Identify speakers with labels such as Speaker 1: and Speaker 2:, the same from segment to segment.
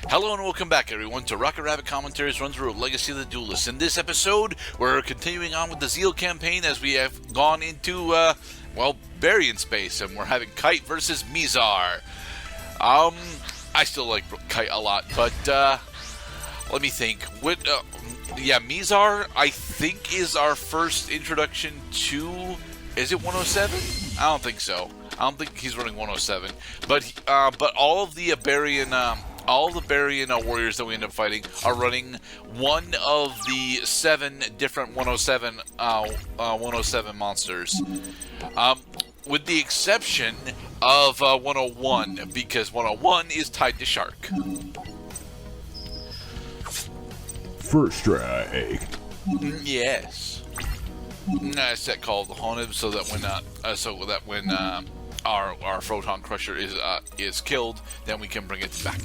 Speaker 1: Hello and welcome back, everyone, to Rocket Rabbit Commentaries run through Legacy of the Duelist. In this episode, we're continuing on with the Zexal Campaign as we have gone into, variant space, and we're having Kite Versus Mizar. I still like Kite a lot, but, let me think. Mizar, I think, is our first introduction to... Is it 107? I don't think so. I don't think he's running 107. But all of the Barian warriors that we end up fighting are running one of the 7 different 107 monsters. With the exception of 101, because 101 is tied to Shark.
Speaker 2: First strike.
Speaker 1: Yes. A set called Haunted, so that when our Photon Crusher is killed, then we can bring it back.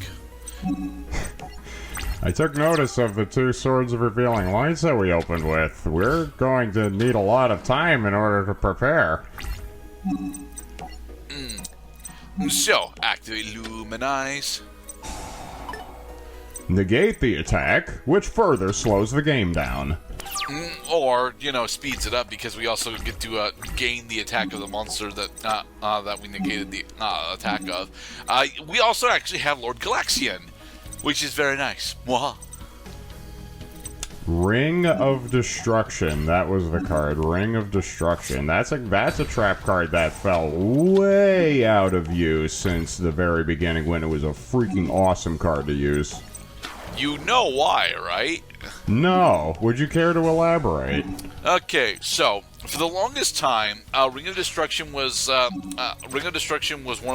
Speaker 2: I took notice of the 2 Swords of Revealing Lights that we opened with. We're going to need a lot of time in order to prepare.
Speaker 1: So, activate Luminize.
Speaker 2: Negate the attack, which further slows the game down.
Speaker 1: Or, speeds it up, because we also get to gain the attack of the monster that we negated the attack of. We also actually have Lord Galaxian, which is very nice. Mwah.
Speaker 2: Ring of Destruction. That was the card. Ring of Destruction. That's a trap card that fell way out of use since the very beginning when it was a freaking awesome card to use.
Speaker 1: You know why, right?
Speaker 2: No. Would you care to elaborate?
Speaker 1: Okay, so for the longest time, Ring of Destruction was one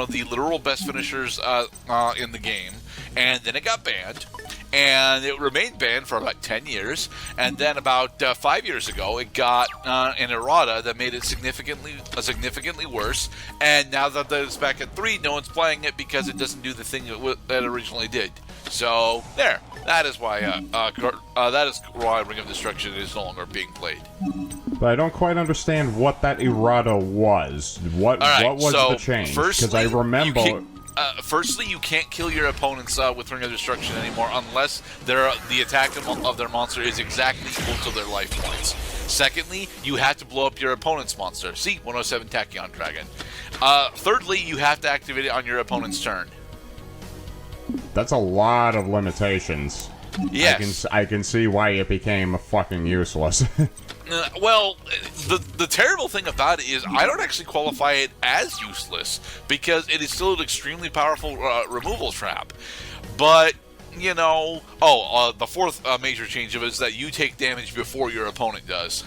Speaker 1: of the literal best finishers in the game, and then it got banned, and it remained banned for about 10 years, and then about 5 years ago, it got an errata that made it significantly worse, and now that it's back at 3, no one's playing it because it doesn't do the thing that it originally did. So there. That is why Ring of Destruction is no longer being played.
Speaker 2: But I don't quite understand what that errata was. What was the change? Because I remember.
Speaker 1: Firstly, you can't kill your opponents with Ring of Destruction anymore unless the attack of their monster is exactly equal to their life points. Secondly, you have to blow up your opponent's monster. See, 107 Tachyon Dragon. Thirdly, you have to activate it on your opponent's turn.
Speaker 2: That's a lot of limitations.
Speaker 1: Yes.
Speaker 2: I can see why it became fucking useless.
Speaker 1: Well, the terrible thing about it is I don't actually qualify it as useless because it is still an extremely powerful removal trap. But, the fourth major change of it is that you take damage before your opponent does.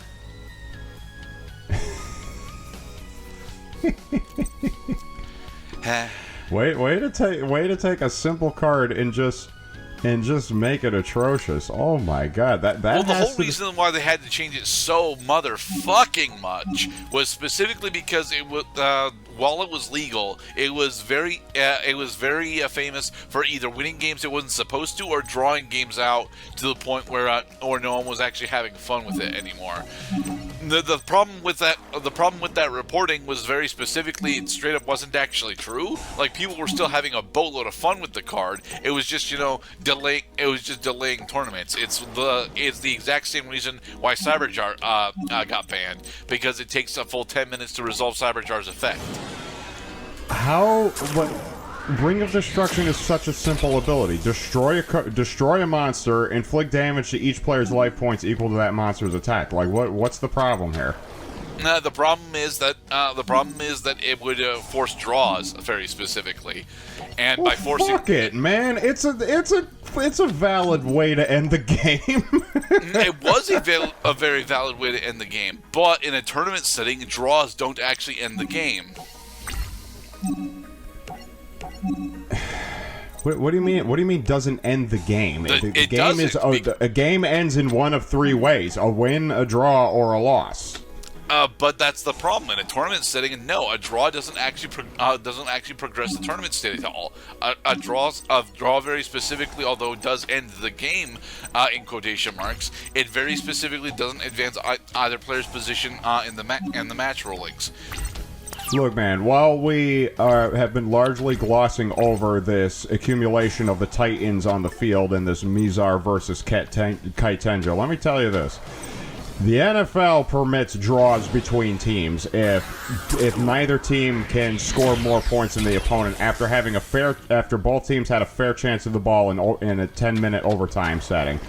Speaker 2: Way to take a simple card and just make it atrocious. Oh my god, that
Speaker 1: well, the whole reason why they had to change it so motherfucking much was specifically because it was while it was legal, it was very famous for either winning games it wasn't supposed to or drawing games out to the point where no one was actually having fun with it anymore. The problem with that reporting was very specifically it straight up wasn't actually true. Like, people were still having a boatload of fun with the card. It was just delaying tournaments. It's the exact same reason why Cyberjar got banned, because it takes a full 10 minutes to resolve Cyberjar's effect.
Speaker 2: Ring of Destruction is such a simple ability. Destroy a monster, inflict damage to each player's life points equal to that monster's attack. Like, what's the problem here?
Speaker 1: The problem is that it would force draws very specifically, and by forcing
Speaker 2: fuck it, man, it's a valid way to end the game.
Speaker 1: It was a very valid way to end the game, but in a tournament setting, draws don't actually end the game.
Speaker 2: What do you mean? What do you mean doesn't end the game? The game is a game ends in one of 3 ways: a win, a draw, or a loss.
Speaker 1: But that's the problem in a tournament setting. No, a draw doesn't actually progress the tournament state at all. A draw very specifically, although it does end the game in quotation marks, it very specifically doesn't advance either player's position in the match rulings.
Speaker 2: Look, man, while we have been largely glossing over this accumulation of the Titans on the field and this Mizar versus Kite Tenjo, let me tell you this. The NFL permits draws between teams if neither team can score more points than the opponent after both teams had a fair chance of the ball in a 10-minute overtime setting.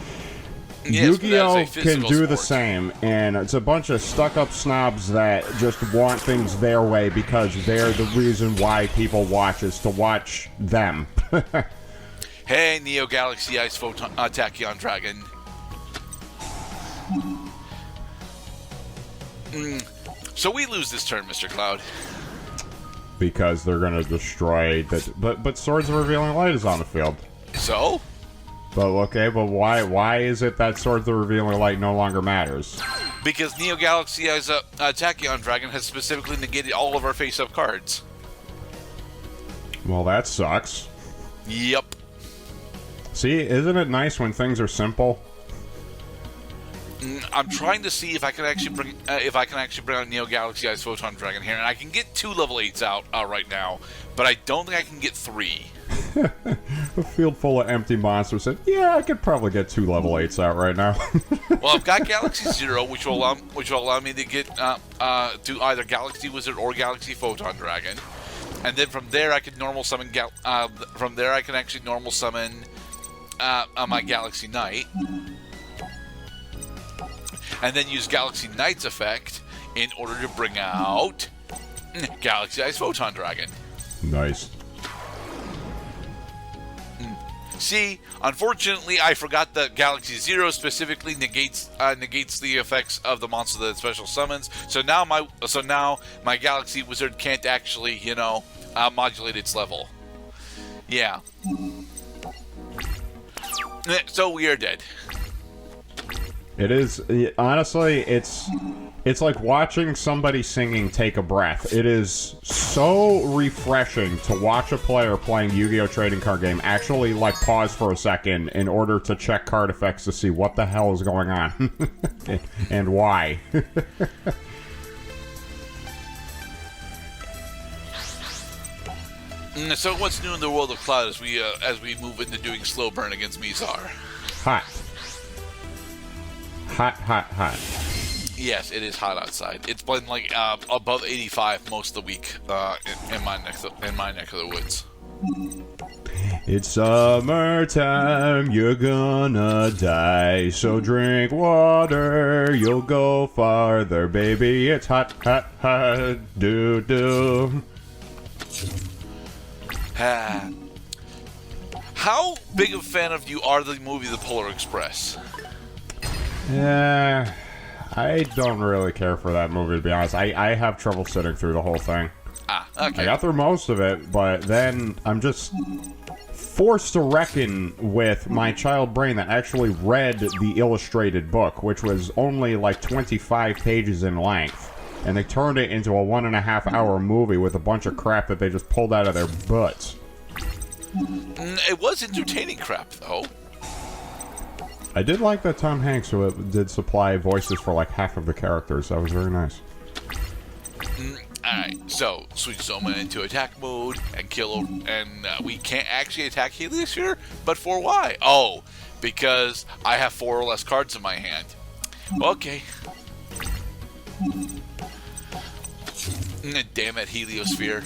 Speaker 2: Yes, Yu-Gi-Oh! Can do the same, and it's a bunch of stuck-up snobs that just want things their way because they're the reason why people watch is to watch them.
Speaker 1: Hey, Neo Galaxy Ice Photon Tachyon Dragon. So we lose this turn, Mr. Cloud.
Speaker 2: Because they're going to destroy the... But Swords of Revealing Light is on the field.
Speaker 1: So?
Speaker 2: But okay, but why is it that Swords of Revealing Light no longer matters?
Speaker 1: Because Neo Galaxy as a Tachyon Dragon has specifically negated all of our face-up cards.
Speaker 2: Well, that sucks.
Speaker 1: Yep.
Speaker 2: See, isn't it nice when things are simple?
Speaker 1: I'm trying to see if I can actually bring out Neo Galaxy Ice Photon Dragon here, and I can get 2 level 8s out right now, but I don't think I can get 3.
Speaker 2: A field full of empty monsters said, "Yeah, I could probably get 2 level 8s out right now."
Speaker 1: Well, I've got Galaxy Zero, which will allow me to get to either Galaxy Wizard or Galaxy Photon Dragon, and then from there I can normal summon. From there I can actually normal summon my Galaxy Knight. And then use Galaxy Knight's effect in order to bring out Galaxy Ice Photon Dragon.
Speaker 2: Nice.
Speaker 1: See, unfortunately, I forgot that Galaxy Zero specifically negates the effects of the monster that it special summons. So now my Galaxy Wizard can't actually, modulate its level. Yeah. So we are dead.
Speaker 2: It is, honestly, it's like watching somebody singing Take a Breath. It is so refreshing to watch a player playing Yu-Gi-Oh! Trading Card Game actually, pause for a second in order to check card effects to see what the hell is going on. and why.
Speaker 1: So what's new in the world of Cloud as we move into doing slow burn against Mizar?
Speaker 2: Hot. Hot.
Speaker 1: Yes, it is hot outside. It's been above 85 most of the week in my neck of the woods.
Speaker 2: It's summertime, you're gonna die, so drink water, you'll go farther, baby. It's hot, do.
Speaker 1: How big of a fan of you are the movie The Polar Express?
Speaker 2: Yeah, I don't really care for that movie, to be honest. I have trouble sitting through the whole thing.
Speaker 1: Okay.
Speaker 2: I got through most of it, but then I'm just forced to reckon with my child brain that actually read the illustrated book, which was only 25 pages in length. And they turned it into a 1.5-hour movie with a bunch of crap that they just pulled out of their butts.
Speaker 1: It was entertaining crap, though.
Speaker 2: I did like that Tom Hanks did supply voices for half of the characters. That was very nice.
Speaker 1: Alright, so switch Zoma into attack mode and kill, and we can't actually attack Helios here, but for why? Oh, because I have 4 or less cards in my hand. Okay. Damn it, Heliosphere.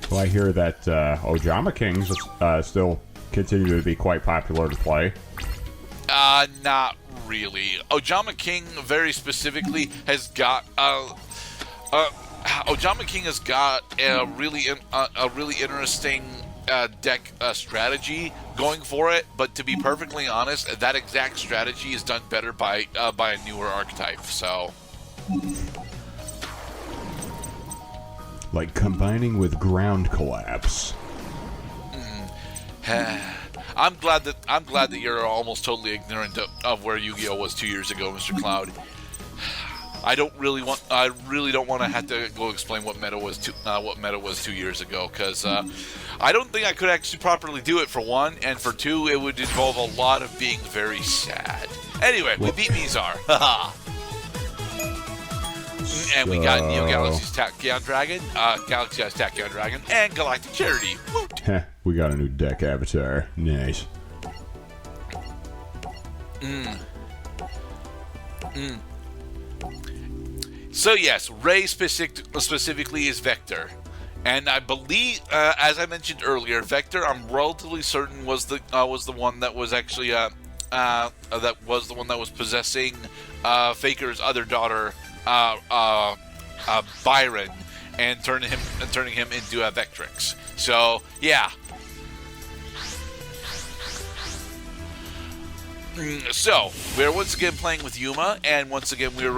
Speaker 2: Well, I hear that Ojama Kings still continue to be quite popular to play.
Speaker 1: Not really. Ojama King, very specifically, has got Ojama King has got a really interesting deck strategy going for it. But to be perfectly honest, that exact strategy is done better by a newer archetype. So.
Speaker 2: Like combining with ground collapse.
Speaker 1: I'm glad that you're almost totally ignorant of where Yu-Gi-Oh was 2 years ago, Mr. Cloud. I really don't want to have to go explain what meta was 2 years ago, because I don't think I could actually properly do it, for one, and for two, it would involve a lot of being very sad. Anyway, we beat Mizar. Haha. And we got Neo Galaxy's Tachyon Dragon, Galaxy has Tachyon Dragon, and Galactic Charity. Woot!
Speaker 2: Heh, we got a new deck avatar. Nice.
Speaker 1: So yes, Ray specifically is Vector. And I believe, as I mentioned earlier, Vector, I'm relatively certain was the one that was actually that was the one that was possessing Faker's other daughter, Byron, and turning him into a Vectrix. So yeah. So we're once again playing with Yuma, and once again we are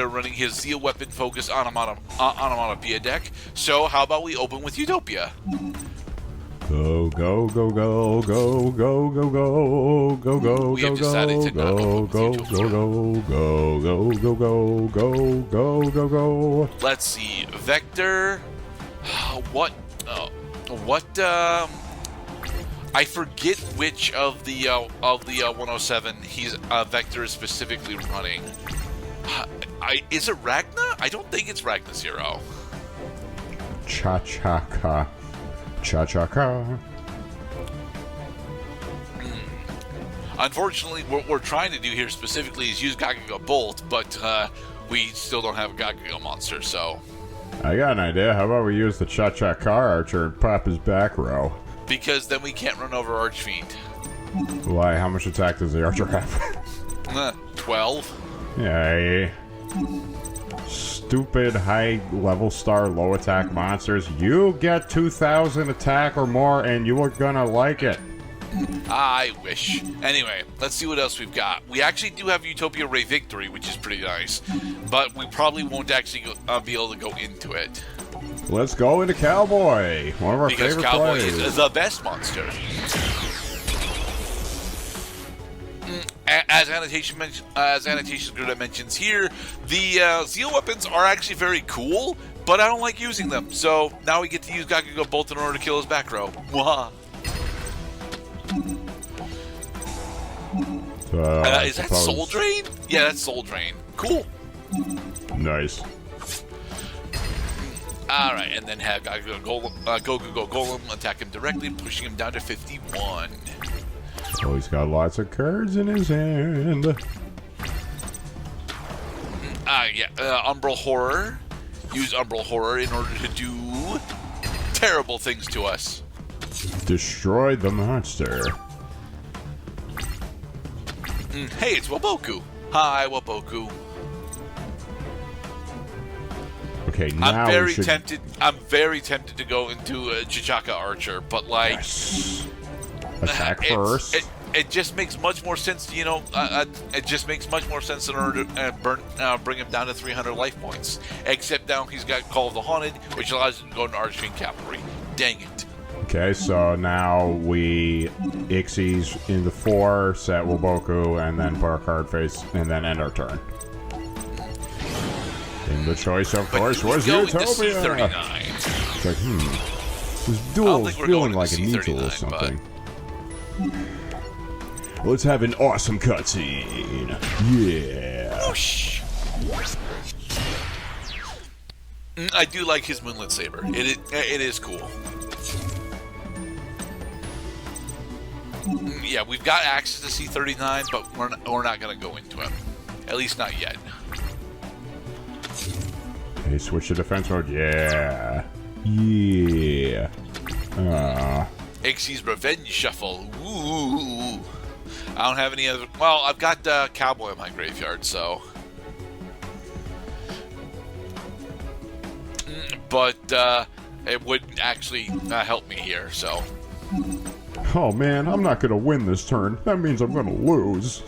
Speaker 1: running his Zeal weapon focus onomatopoeia deck. So how about we open with Utopia?
Speaker 2: Go go go go go go go go go go.
Speaker 1: We have decided to not open with Utopia.
Speaker 2: Go go.
Speaker 1: Let's see, Vector. What? I forget which of the 107 Vector is specifically running. Is it Ragna? I don't think it's Ragna Zero.
Speaker 2: Cha-cha-ka. Cha-cha-ka.
Speaker 1: Unfortunately, what we're trying to do here specifically is use Gagaga Bolt, but we still don't have a Gagaga monster, so...
Speaker 2: I got an idea. How about we use the Cha-cha-ka archer and pop his back row?
Speaker 1: Because then we can't run over Archfiend.
Speaker 2: Why? How much attack does the archer have?
Speaker 1: 12.
Speaker 2: Yay. Stupid high-level star low-attack monsters. You get 2,000 attack or more, and you are gonna like it.
Speaker 1: I wish. Anyway, let's see what else we've got. We actually do have Utopia Ray Victory, which is pretty nice, but we probably won't actually be able to go into it.
Speaker 2: Let's go into Cowboy, one of our
Speaker 1: because
Speaker 2: favorite
Speaker 1: Cowboy
Speaker 2: players.
Speaker 1: is the best monster. As Annotation Grid mentions here, the Zeal weapons are actually very cool, but I don't like using them. So now we get to use Gagaga Bolt in order to kill his back row. Mwah. Is that Soul Drain? Yeah, that's Soul Drain. Cool.
Speaker 2: Nice.
Speaker 1: Alright, and then have Go Golem attack him directly, pushing him down to 51.
Speaker 2: Oh, he's got lots of cards in his hand.
Speaker 1: Umbral Horror. Use Umbral Horror in order to do terrible things to us.
Speaker 2: Destroyed the monster.
Speaker 1: Hey, it's Waboku. Hi, Waboku.
Speaker 2: Okay, now
Speaker 1: I'm very tempted to go into a Chichaka Archer, but like,
Speaker 2: yes. Attack first.
Speaker 1: It just makes much more sense, you know. It just makes much more sense in order to bring him down to 300 life points. Except now he's got Call of the Haunted, which allows him to go into Archfiend Cavalry. Dang it.
Speaker 2: Okay, so now we Ixies in the 4, set Waboku, and then put our card face, and then end our turn. And the choice, of course, was Utopia. It's like, this duel is feeling like it needs a little something. Let's have an awesome cutscene. Yeah.
Speaker 1: Whoosh. I do like his Moonlit Saber. It is cool. Yeah, we've got access to C39, but we're not going to go into him. At least not yet.
Speaker 2: Hey, switch to defense mode. Yeah. Yeah.
Speaker 1: Ixie's Revenge Shuffle. Ooh. I don't have any other... Well, I've got Cowboy in my graveyard, so... But it wouldn't actually help me here, so...
Speaker 2: Oh man, I'm not gonna win this turn. That means I'm gonna lose.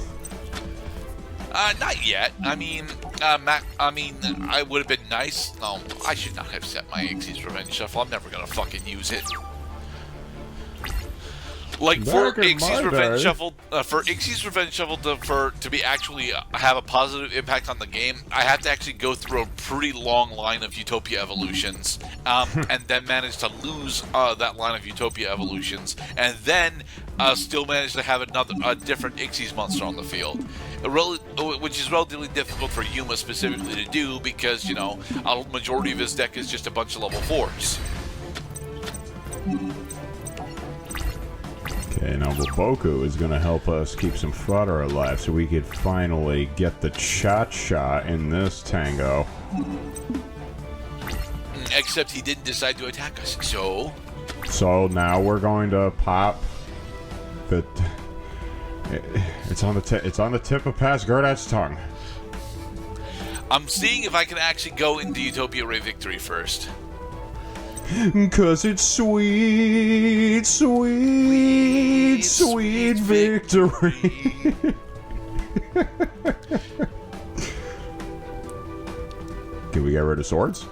Speaker 1: Not yet. I mean, I would have been nice. No, I should not have set my Ixie's Revenge Shuffle. I'm never gonna fucking use it. Like for Ixie's Revenge Shuffle, to be actually have a positive impact on the game, I have to actually go through a pretty long line of Utopia evolutions, and then manage to lose that line of Utopia evolutions, and then still manage to have a different Ixie's monster on the field. which is relatively difficult for Yuma specifically to do because, you know, a majority of his deck is just a bunch of level 4s.
Speaker 2: Okay, now Boboku is going to help us keep some fodder alive so we could finally get the cha-cha in this tango.
Speaker 1: Except he didn't decide to attack us, so...
Speaker 2: So now we're going to pop the... It's on the tip of past Gerdat's tongue.
Speaker 1: I'm seeing if I can actually go into Utopia Ray Victory first.
Speaker 2: 'Cause it's sweet, sweet, sweet victory. Can we get rid of swords?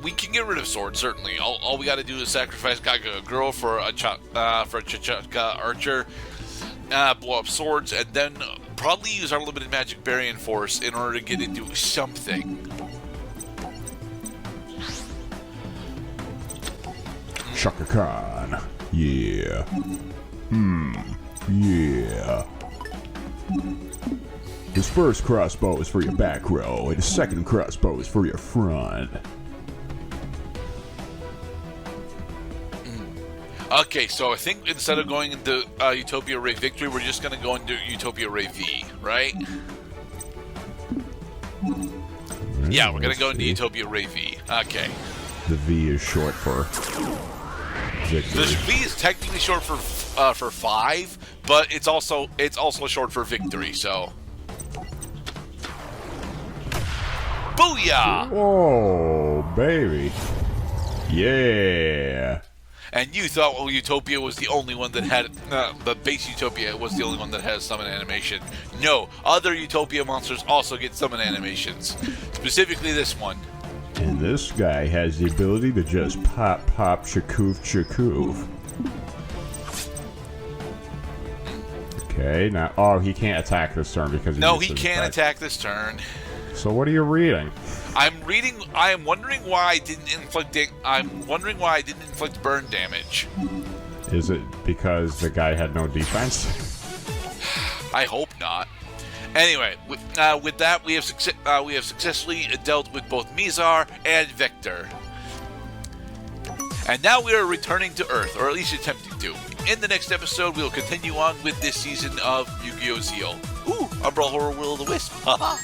Speaker 1: We can get rid of swords, certainly. All we got to do is sacrifice Kagura for a Chachaka Archer, blow up swords, and then probably use our limited magic Baryon Force in order to get into something.
Speaker 2: Shaka Khan. Yeah. Yeah. His first crossbow is for your back row, and his second crossbow is for your front.
Speaker 1: Okay, so I think instead of going into Utopia Ray Victory, we're just going to go into Utopia Ray V, right? Yeah, we're going to go into Utopia Ray V. Okay.
Speaker 2: The V is short for victory.
Speaker 1: The V is technically short for 5, but it's also short for victory, so... Booyah!
Speaker 2: Whoa, baby. Yeah.
Speaker 1: And you thought, well, Utopia was the only one that had... the base Utopia was the only one that has summon animation. No, other Utopia monsters also get summon animations. Specifically this one.
Speaker 2: And this guy has the ability to just pop, shakoof. Okay, now... Oh, he can't attack this turn because...
Speaker 1: No, he can't attack this turn.
Speaker 2: So what are you reading?
Speaker 1: I am wondering why I didn't inflict burn damage.
Speaker 2: Is it because the guy had no defense?
Speaker 1: I hope not. Anyway, with that, we have successfully dealt with both Mizar and Vector. And now we are returning to Earth, or at least attempting to. In the next episode, we will continue on with this season of Yu-Gi-Oh! Zeal. Ooh, Umbrella Horror Will-O-the-Wisp. Haha.